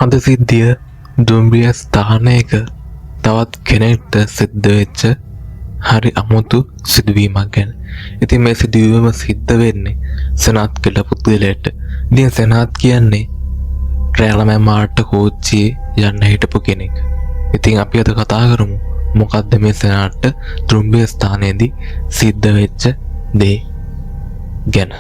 අද සිද්ධිය දුම්රිය ස්ථානයක තවත් කෙනෙක්ට සිද්ධ වෙච්ච හරි අමුතු සිදුවීමක් ගැන. ඉතින් මේ සිදුවීම සිද්ධ වෙන්නේ සනාත් කියලා පුද්ගලයාට. ඉතින් සනාත් කියන්නේ රෑලමෑමාට කෝච්චියේ යන්න හිටපු කෙනෙක්. ඉතින් අපි අද කතා කරමු මොකක්ද මේ සනාට දුම්රිය ස්ථානයේදී සිද්ධ වෙච්ච දේ ගැන.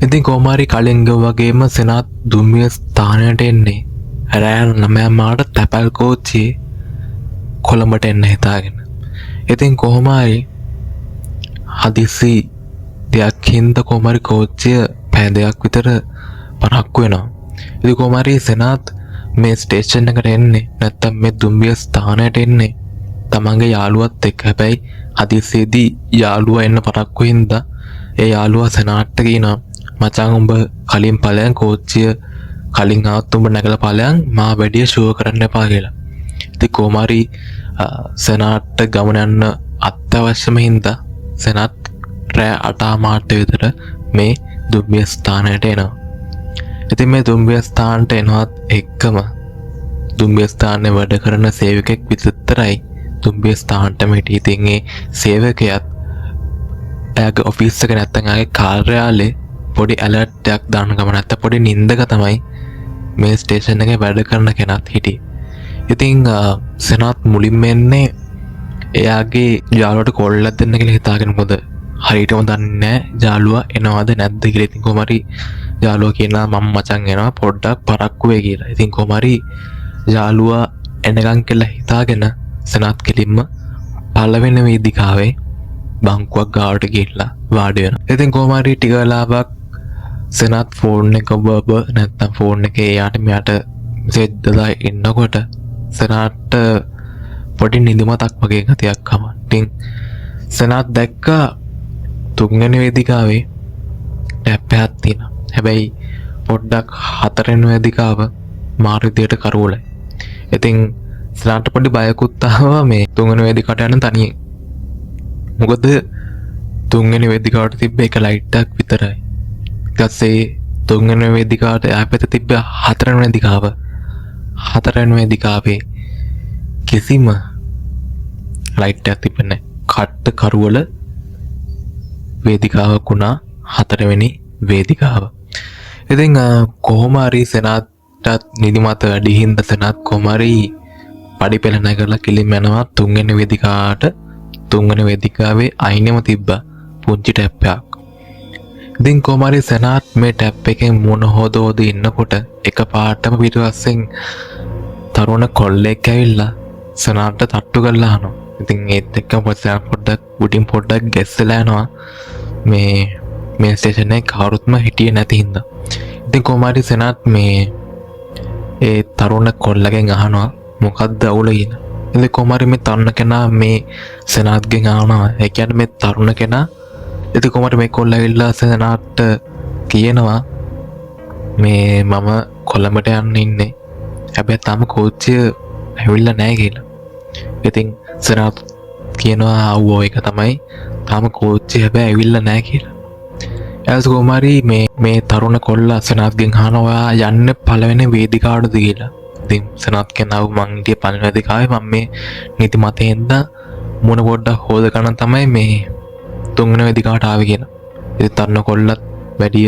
ඉතින් කොහොමරි කලින් වගේම සනාත් දුම්රිය ස්ථානයට එන්නේ රෑ 9 මාට තැපැල් කෝච්චියේ කොළඹට එන්න හිතාගෙන. ඉතින් කොහොමරි හදිසි දෙයක් හින්දා කොහොමරි කෝච්චිය පැය දෙකක් විතර පරක්කු වෙනවා. ඉතින් කොහොමරි සනාත් මේ ස්ටේෂන් එකට එන්නේ නැත්තම් මේ දුම්රිය ස්ථානයට එන්නේ තමන්ගේ යාළුවත් එක්ක. හැබැයි හදිසියේදී යාළුවා එන්න පරක්කු හින්දා ඒ යාළුවා සනාට්ට කියනවා මචං උඹ කලින් ඵලයන් කෝච්චිය කලින් ආවත් උඹ නැගලා ඵලයන් මා වැඩිය ෂුව කරන්න එපා කියලා. ඉතින් කොහොමරි සනාට්ට ගමන යන්න අත්‍යවශ්‍යම හින්දා සනාත් රෑ 8 මාට විතර මේ දුම්රිය ස්ථානයට එනවා. ඉතින් මේ දුම්රිය ස්ථානට එනවත් එක්කම දුම්රිය ස්ථානයේ වැඩ කරන සේවකෙක් විතරයි දුම්රිය ස්ථානටම හිටියේ. ඉතින් ඒ සේවකයාත් එයාගේ ඔෆිස් එක නැත්තම් එයාගේ කාර්යාලේ පොඩි ඇලර්ට් එකක් දාන ගම නැත්නම් පොඩි නින්දක තමයි මේ ස්ටේෂන් එකේ වැඩ කරන කෙනාත් හිටියේ. ඉතින් සනාත් මුලින්ම එන්නේ එයාගේ යාළුවට කෝල් එකක් දෙන්න කියලා හිතාගෙන මොකද හරියටම දන්නේ නැහැ යාළුවා එනවද නැද්ද කියලා. ඉතින් කොහමරි යාළුවා කියනවා මම මචං එනවා පොඩ්ඩක් පරක්කු වෙයි කියලා. ඉතින් කොහමරි යාළුවා එනකන් කියලා හිතාගෙන සනාත් කෙලින්ම පළවෙනි වේදිකාවේ බංකුවක් ගාවට ගිහිල්ලා වාඩි වෙනවා. ඉතින් කොහමරි ටික වෙලාවක් සනාත් ෆෝන් එක බබ නැත්තම් ෆෝන් එකේ යාට මෙයාට මෙසේජ් දාලා ඉන්නකොට සනාට පොඩි නිදිමතක් වගේ ගතියක් ආවා. ඉතින් සනාත් දැක්කා තුන්වෙනි වේදිකාවේ ටැප් එකක් තියෙනවා. හැබැයි පොඩ්ඩක් හතරවෙනි වේදිකාව මාරු විදියට කරවලයි. ඉතින් සනාට පොඩි බයකුත් ආවා මේ තුන්වෙනි වේදිකාවට යන තනියෙන්. මොකද තුන්වෙනි වේදිකාවට තිබ්බ එක ලයිට් එකක් විතරයි. ඊටසේ තුන්වෙනි වේදිකාවට යාපෙත තිබ්බ හතරවෙනි වේදිකාව. හතරවෙනි වේදිකාවේ කිසිම ලයිට් එකක් තිබෙන්නේ නැහැ. කට්ට කරවල වේදිකාවක් වුණා හතරවෙනි වේදිකාව. ඉතින් කොහොම හරි සනාත්ට නිදිමත වැඩි හින්දා සනාත් කොහොම හරි පඩි පෙළ නැගලා කිලිම යනවා තුන්වෙනි වේදිකාවට. තුන්වෙනි වේදිකාවේ අයිනෙම තිබ්බ පුංචි ටැප් එකක්. ඉතින් කොහමරි සනාත් මේ ටැප් එකෙන් මොන හොදෝද ඉන්නකොට එකපාරටම පිටුපස්සෙන් තරුණ කොල්ලෙක් ඇවිල්ලා සනාත්ට තට්ටු කරලා අහනවා. ඉතින් ඒත් එක්කම පොඩ්ඩක් උඩින් පොඩ්ඩක් ගැස්සලා යනවා මේ ස්ටේෂන් එකේ කවුරුත්ම හිටියේ නැති හින්දා. ඉතින් කොහමරි සනාත් මේ ඒ තරුණ කොල්ලගෙන් අහනවා මොකද්ද අවුල කියලා. ඉතින් කොහමරි මේ තරුණ කෙනා මේ සනාත්ගෙන් අහනවා. ඒ කියන්නේ මේ තරුණ කෙනා ඉතින් කොහමරි මේ කොල්ලා ඇවිල්ලා සනාත්ට කියනවා මේ මම කොළඹට යන්න ඉන්නේ. හැබැයි තාම කෝච්චිය ඇවිල්ලා නැහැ කියලා. ඉතින් සනාත් කියනවා ආවෝ ඒක තමයි තාම කෝච්චිය හැබැයි ඇවිල්ලා නැහැ කියලා. ඊට කොහමරි මේ තරුණ කොල්ලා සනාත්ගෙන් අහනවා ඔයා යන්නේ පළවෙනි වේදිකාවටද කියලා. ඉතින් සනාත් කියනවා මං ඉතින් පළවෙනි වේදිකාවේ මම මේ නිදිමතෙන්ද මොන පොඩ්ඩක් හොද ගන්න තමයි මේ තුන්වෙනි වේදිකාවට ආවේ කියලා. ඉතින් තරුණ කොල්ලත් වැඩි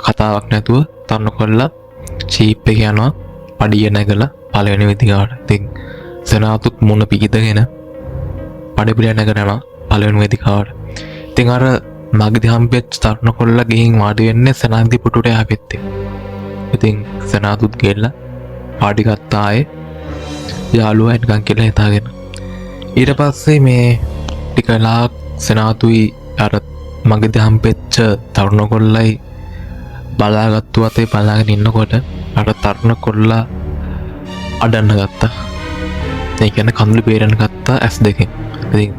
කතාවක් නැතුව තරුණ කොල්ලා චීප් එක යනවා පඩිය නැගලා පළවෙනි වේදිකාවට. ඉතින් සනාතුත් මොන පිටිදගෙන පඩි පිළ නැගනවා පළවෙනි වේදිකාවට. ඉතින් අර මගදී හම්බෙච්ච තරුණ කොල්ලා ගිහින් වාඩි වෙන්නේ සනාන්ති පුටුට එහා පැත්තේ. ඉතින් සනාතුත් ගෙල්ලා පාඩි ගත්තා ආයේ යාළුවා එනකන් කියලා හිතාගෙන. ඊට පස්සේ මේ ටික වෙලාවක් සනාතුයි අර මගදී හම්බෙච්ච තරුණ කොල්ලයි බලාගත්තු අතේ බලාගෙන ඉන්නකොට අර තරුණ කොල්ලා අඩන්න ගත්තා. ඒ කියන්නේ කඳුළු බේරන්න ගත්තා ඇස් දෙකෙන්. ඉතින්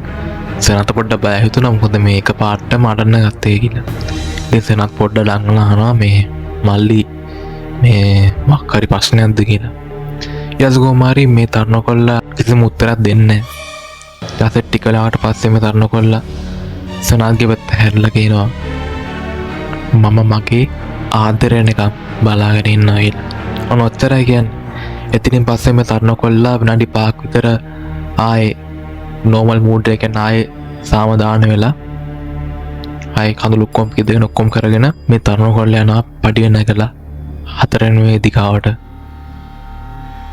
සනාත පොඩ්ඩක් බය හිතුණා මොකද මේක පාටම අඩන්න ගත්තේ කියලා. ඉතින් සනාත් පොඩ්ඩක් ළඟලා අහනවා මේ මල්ලි මේ මක්කරි ප්‍රශ්නයක්ද කියලා. ඊට කොමාරි මේ තරුණ කොල්ලා කිසිම උත්තරයක් දෙන්නේ නැහැ. ඊට ටික වෙලාවට පස්සේ මේ තරුණ කොල්ලා සනාත්ගේ පැත්ත හැරිලා කියනවා මම මගේ ආදරය නිකන් බලාගෙන ඉන්නවා කියලා. ඔන්න ඔච්චරයි කියන්නේ. එතනින් පස්සේ මේ තරුණ කොල්ලා විනාඩි 5ක් විතර ආයේ නෝමල් මූඩ් එකෙන් ආයේ සාමදාන වෙලා ආයේ කඳුළු ඔක්කොම කිදගෙන ඔක්කොම කරගෙන මේ තරුණ කොල්ලා යනවා පඩිය නැගලා 4 වෙනි වේදිකාවට.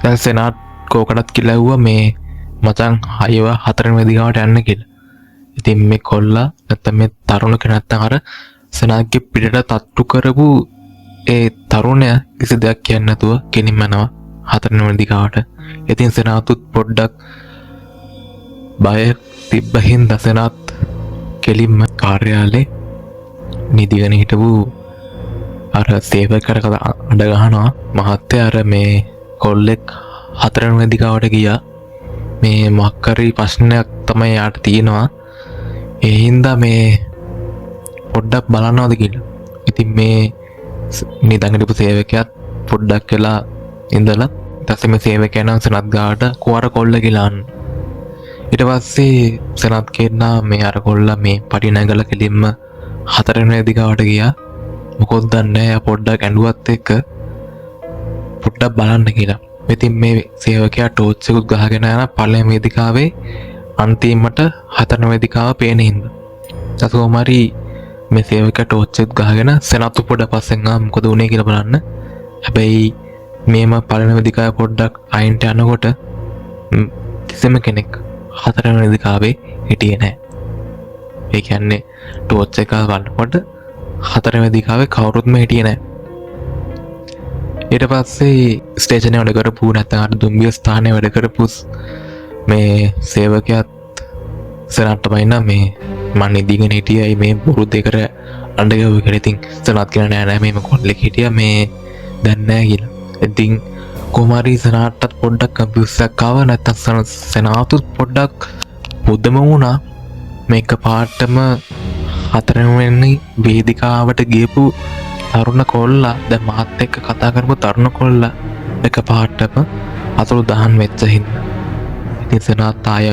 දැන් සෙනාට් කෝකටත් කිලව්වා මේ මචං හයව 4 වෙනි වේදිකාවට යන්න කියලා. ඉතින් මේ කොල්ලා නැත්තම් මේ තරුණ කෙනා නැත්තම් අර සෙනාට්ගේ පිටට තට්ටු කරපු ඒ තරුණයා කිසි දෙයක් කියන්නේ නැතුව කෙනින්ම යනවා 4 වෙනි වේදිකාවට. ඉතින් සෙනාටුත් පොඩ්ඩක් බය තිබ්බ හින්දා සෙනාට් කෙලින්ම කාර්යාලේ නිදිගෙන හිටපු අර සේවකකට අඬ ගහනවා මහත්තයා අර මේ කොල්ලෙක් 4 වෙනි වේදිකාවට ගියා මේ මොකක්කරි ප්‍රශ්නයක් තමයි යාට තියෙනවා ඒ හින්දා මේ පොඩ්ඩක් බලන්නවද කියලා. ඉතින් මේ නිදන් හිටපු සේවකයාත් පොඩ්ඩක් වෙලා ඉඳලා ඊටසේ මේ සේවකයා නම් සනත් ගාවට කොර කොල්ල කියලා ඊට පස්සේ සනත් කියනවා මේ අර කොල්ලා මේ පඩි නැගලා කෙලින්ම 4 වෙනි වේදිකාවට ගියා මොකොත් දන්නේ නැහැ පොඩ්ඩක් ඇඬුවත් එක්ක පොඩ්ඩක් බලන්න කියලා. ඉතින් මේ සේවකයා ටෝච් එකක් ගහගෙන යන පළවෙනි වේදිකාවේ අන්තිමට 4 වෙනි වේදිකාව පේන හින්දා. සතුමාරි මේ සේවකයා ටෝච් එකක් ගහගෙන සනත් පොඩ පස්සෙන් ආ මොකද උනේ කියලා බලන්න. හැබැයි මේම පළවෙනි වේදිකාවේ පොඩ්ඩක් අයින්ට යනකොට කිසිම කෙනෙක් 4 වෙනි වේදිකාවේ හිටියේ නැහැ. ඒ කියන්නේ ටෝච් එක ගන්නකොට 4 වෙනි වේදිකාවේ කවුරුත්ම හිටියේ නැහැ. ඊට පස්සේ ස්ටේෂන් එකේ වැඩ කරපු නැත්නම් අර දුම්බිය ස්ථානයේ වැඩ කරපු මේ සේවකයාත් සනත්ට බයින්න මේ මම නිදිගෙන හිටියයි මේ බොරු දෙකට අඬගව කියලා. ඉතින් සනත් කියන නෑ මේ කොල්ලෙක් හිටියා මේ දැන් නෑ කියලා. ඉතින් කොමාරි සනට්ටත් පොඩ්ඩක් කන්ෆියුස් එකක් ආවා නැත්නම් සනාතුත් පොඩ්ඩක් බුද්ධම වුණා මේක පාටම 4 වෙනි වේදිකාවට ගියපු තරුණ කොල්ලා දැන් මාත් එක්ක කතා කරපු තරුණ කොල්ලා එක පාටම අතුරු දහන් වෙච්ච හින්දා. ඉතින් සනාත් ආය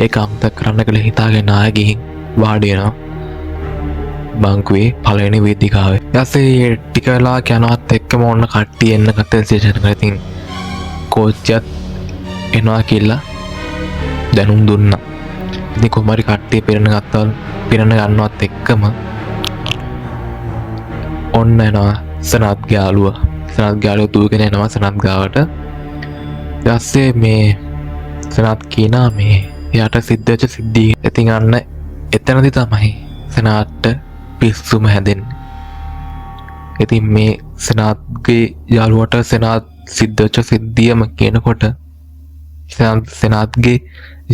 ඒක අමතක කරන්න කියලා හිතාගෙන ආය ගිහින් වාඩි වෙනවා බංකුවේ පළවෙනි වේදිකාවේ. ඊපස්සේ ටික වෙලා යනවත් එක්කම ඕන්න කට්ටිය එන්න කතේ ස්ටේෂන් එකට. ඉතින් කෝච්චියත් එනවා කියලා දැනුම් දුන්නා. ඉතින් කොහමරි කට්ටිය පිරණ ගන්නවත් එක්කම ඔන්න එනවා සනත් යාළුවා. සනත් යාළුවා දුවගෙන එනවා සනත් ගාවට. ඊපස්සේ මේ සනත් කියනවා මේ එයාට සිද්ධ වෙච්ච සිද්ධිය. ඉතින් අන්න එතනදි තමයි සනත්ට පිස්සුම හැදෙන්නේ. ඉතින් මේ සනත්ගේ යාළුවට සනත් සිද්ධ වෙච්ච සිද්ධියම කියනකොට සනත්ගේ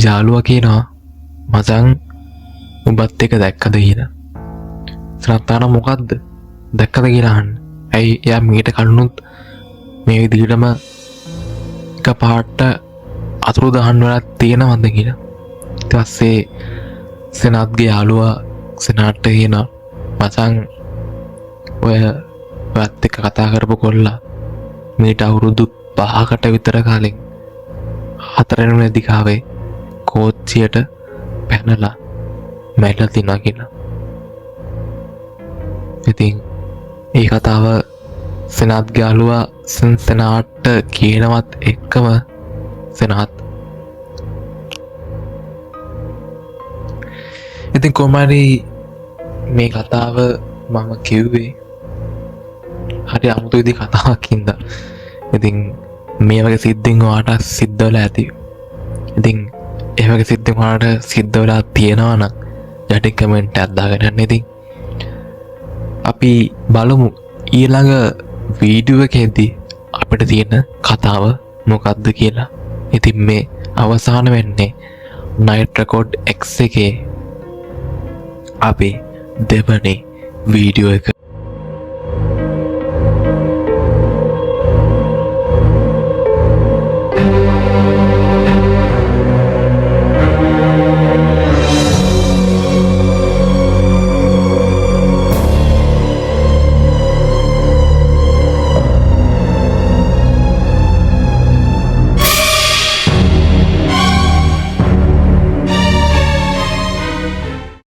යාළුවා කියනවා මචං උඹත් එක දැක්කද කියලා. සනත් අහනවා මොකද්ද දැක්කද කියලා අහන්න. ඇයි එයා මීට කලිනුත් මේ විදිහටම එක පාට අතුරු දහන් වෙලා තියෙනවද කියලා. ඊට පස්සේ සනත්ගේ යාළුවා සනට්ට කියනවා මචං ඔය වත් එක්ක කතා කරපු කොල්ලා මීට අවුරුදු 5කට විතර කලින් 4 වෙනි වේදිකාවේ කෝච්චියට පැනලා මැරලා තිනා කියලා. ඉතින් ඒ කතාව සනත් යාළුවා සනට්ට කියනවත් එක්කම සනත් ඉතින් කොහමරි මේ කතාව මම කිව්වේ හරි අමුතු විදිහේ කතාවක් හින්දා. ඉතින් මේ වගේ සිද්ධීන් ඔයාට සිද්ධ වෙලා ඇති. ඉතින් ඒ වගේ සිද්ධීන් ඔයාට සිද්ධ වෙලා තියෙනවා නම් යටි කමෙන්ට් එකක් දාගෙන යන්න. ඉතින් අපි බලමු ඊළඟ වීඩියෝ එකේදී අපිට තියෙන කතාව මොකක්ද කියලා. ඉතින් මේ අවසාන වෙන්නේ නයිට් රෙකෝඩ් X එකේ අපේ දෙවනේ වීඩියෝ එක.